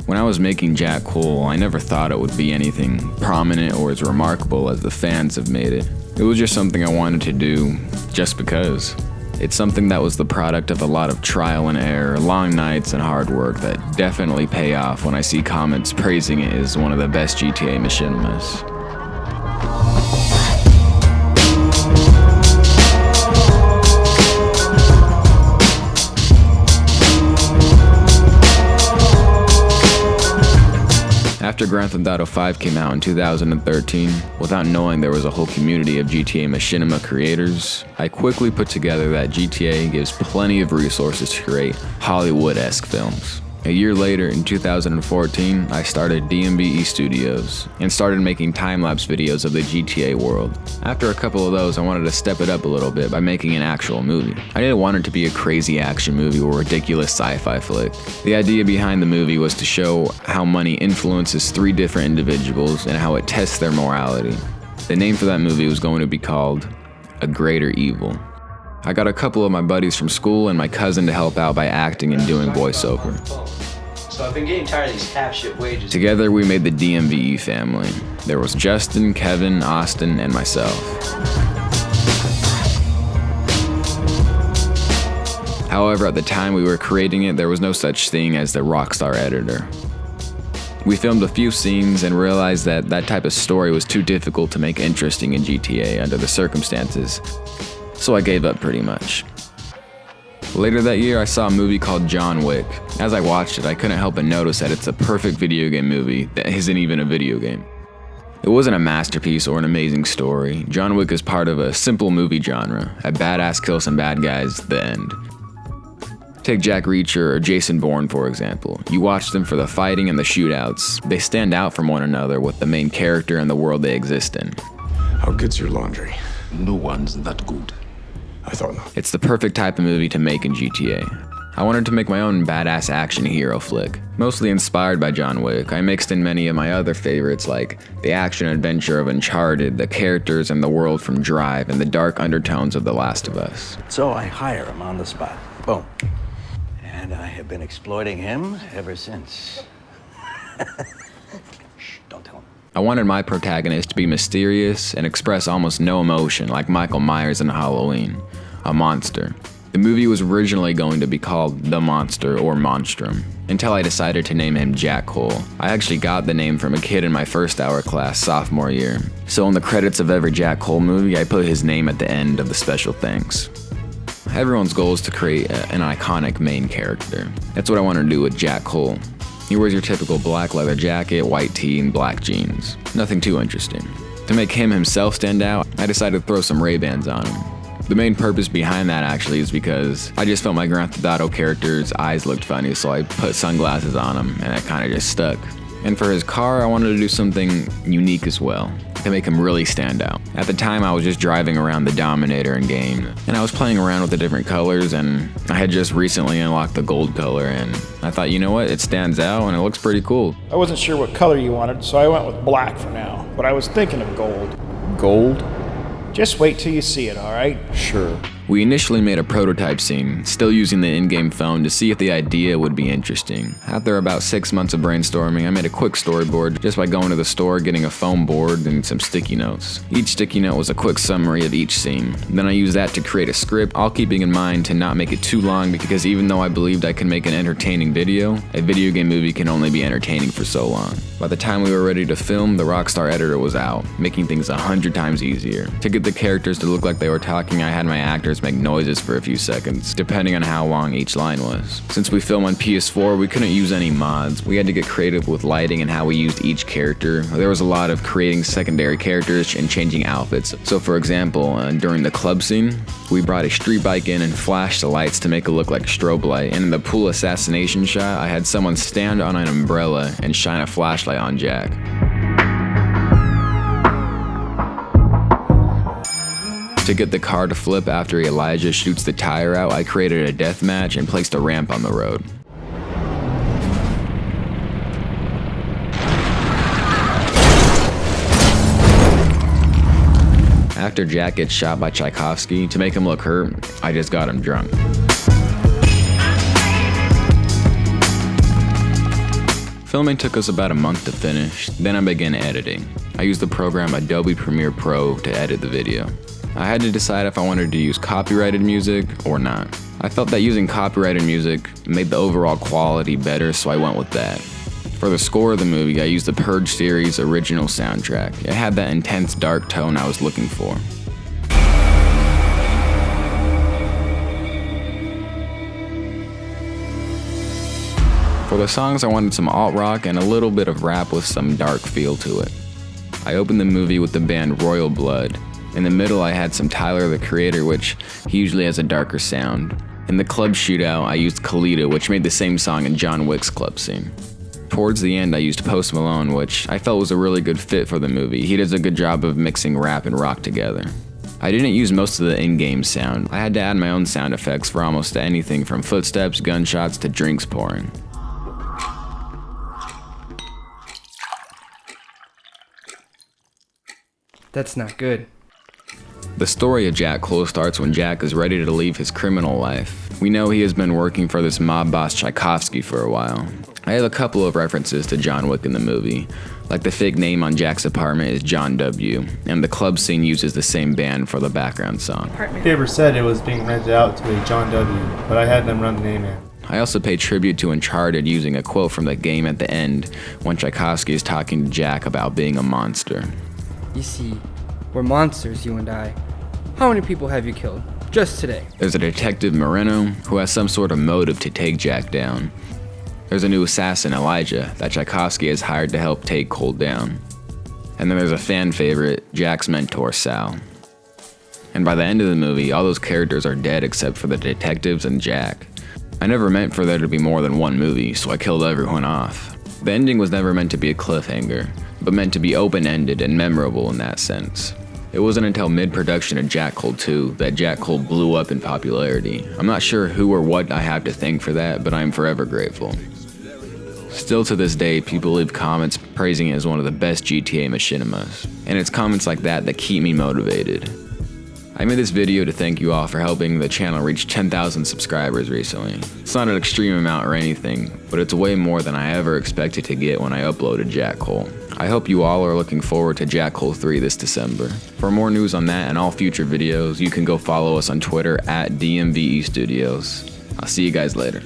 When I was making Jack Cole, I never thought it would be anything prominent or as remarkable as the fans have made it. It was just something I wanted to do, just because. It's something that was the product of a lot of trial and error, long nights, and hard work that definitely pay off when I see comments praising it as one of the best GTA machinimas. After Grand Theft Auto 5 came out in 2013, without knowing there was a whole community of GTA machinima creators, I quickly put together that GTA gives plenty of resources to create Hollywood-esque films. A year later, in 2014, I started DMVE Studios and started making time-lapse videos of the GTA world. After a couple of those, I wanted to step it up a little bit by making an actual movie. I didn't want it to be a crazy action movie or ridiculous sci-fi flick. The idea behind the movie was to show how money influences 3 different individuals and how it tests their morality. The name for that movie was going to be called A Greater Evil. I got a couple of my buddies from school and my cousin to help out by acting and doing voiceover. So I've been getting tired of these cap shit wages. Together we made the DMVE family. There was Justin, Kevin, Austin, and myself. However, at the time we were creating it, there was no such thing as the Rockstar editor. We filmed a few scenes and realized that that type of story was too difficult to make interesting in GTA under the circumstances. So I gave up pretty much. Later that year, I saw a movie called John Wick. As I watched it, I couldn't help but notice that it's a perfect video game movie that isn't even a video game. It wasn't a masterpiece or an amazing story. John Wick is part of a simple movie genre, a badass kill some bad guys, the end. Take Jack Reacher or Jason Bourne, for example. You watch them for the fighting and the shootouts. They stand out from one another with the main character and the world they exist in. How good's your laundry? No one's that good. I thought not. It's the perfect type of movie to make in GTA. I wanted to make my own badass action hero flick. Mostly inspired by John Wick, I mixed in many of my other favorites like the action adventure of Uncharted, the characters and the world from Drive, and the dark undertones of The Last of Us. So I hire him on the spot. Boom. And I have been exploiting him ever since. Shh, don't tell him. I wanted my protagonist to be mysterious and express almost no emotion like Michael Myers in Halloween, a monster. The movie was originally going to be called The Monster or Monstrum, until I decided to name him Jack Cole. I actually got the name from a kid in my first hour class sophomore year. So in the credits of every Jack Cole movie, I put his name at the end of the special thanks. Everyone's goal is to create an iconic main character. That's what I want to do with Jack Cole. He wears your typical black leather jacket, white tee, and black jeans. Nothing too interesting. To make him himself stand out, I decided to throw some Ray-Bans on him. The main purpose behind that actually is because I just felt my Grand Theft Auto character's eyes looked funny, so I put sunglasses on him, and it kind of just stuck. And for his car, I wanted to do something unique as well, to make him really stand out. At the time, I was just driving around the Dominator in game, and I was playing around with the different colors, and I had just recently unlocked the gold color, and I thought, you know what, it stands out and it looks pretty cool. I wasn't sure what color you wanted, so I went with black for now, but I was thinking of gold. Gold? Just wait till you see it, alright? Sure. We initially made a prototype scene, still using the in-game phone to see if the idea would be interesting. After about 6 months of brainstorming, I made a quick storyboard just by going to the store, getting a foam board, and some sticky notes. Each sticky note was a quick summary of each scene. Then I used that to create a script, all keeping in mind to not make it too long because even though I believed I could make an entertaining video, a video game movie can only be entertaining for so long. By the time we were ready to film, the Rockstar editor was out, making things 100 times easier. To get the characters to look like they were talking, I had my actors make noises for a few seconds, depending on how long each line was. Since we film on PS4, we couldn't use any mods. We had to get creative with lighting and how we used each character. There was a lot of creating secondary characters and changing outfits. So for example, during the club scene, we brought a street bike in and flashed the lights to make it look like a strobe light. And in the pool assassination shot, I had someone stand on an umbrella and shine a flashlight on Jack. To get the car to flip after Elijah shoots the tire out, I created a death match and placed a ramp on the road. After Jack gets shot by Tchaikovsky, to make him look hurt, I just got him drunk. Filming took us about a month to finish, then I began editing. I used the program Adobe Premiere Pro to edit the video. I had to decide if I wanted to use copyrighted music or not. I felt that using copyrighted music made the overall quality better, so I went with that. For the score of the movie, I used the Purge series original soundtrack. It had that intense dark tone I was looking for. For the songs, I wanted some alt-rock and a little bit of rap with some dark feel to it. I opened the movie with the band Royal Blood. In the middle, I had some Tyler, the Creator, which he usually has a darker sound. In the club shootout, I used Khalida, which made the same song in John Wick's club scene. Towards the end, I used Post Malone, which I felt was a really good fit for the movie. He does a good job of mixing rap and rock together. I didn't use most of the in-game sound. I had to add my own sound effects for almost anything from footsteps, gunshots, to drinks pouring. That's not good. The story of Jack Cole starts when Jack is ready to leave his criminal life. We know he has been working for this mob boss Tchaikovsky for a while. I have a couple of references to John Wick in the movie, like the fake name on Jack's apartment is John W, and the club scene uses the same band for the background song. Paper said it was being rented out to a John W, but I had them run the name in. I also pay tribute to Uncharted using a quote from the game at the end when Tchaikovsky is talking to Jack about being a monster. You see, we're monsters, you and I. How many people have you killed? Just today. There's a Detective Moreno who has some sort of motive to take Jack down. There's a new assassin, Elijah, that Tchaikovsky has hired to help take Cole down. And then there's a fan favorite, Jack's mentor, Sal. And by the end of the movie, all those characters are dead except for the detectives and Jack. I never meant for there to be more than one movie, so I killed everyone off. The ending was never meant to be a cliffhanger, but meant to be open-ended and memorable in that sense. It wasn't until mid-production of Jack Cole 2 that Jack Cole blew up in popularity. I'm not sure who or what I have to thank for that, but I am forever grateful. Still to this day, people leave comments praising it as one of the best GTA machinimas, and it's comments like that that keep me motivated. I made this video to thank you all for helping the channel reach 10,000 subscribers recently. It's not an extreme amount or anything, but it's way more than I ever expected to get when I uploaded Jack Cole. I hope you all are looking forward to Jack Cole 3 this December. For more news on that and all future videos, you can go follow us on Twitter at DMVE Studios. I'll see you guys later.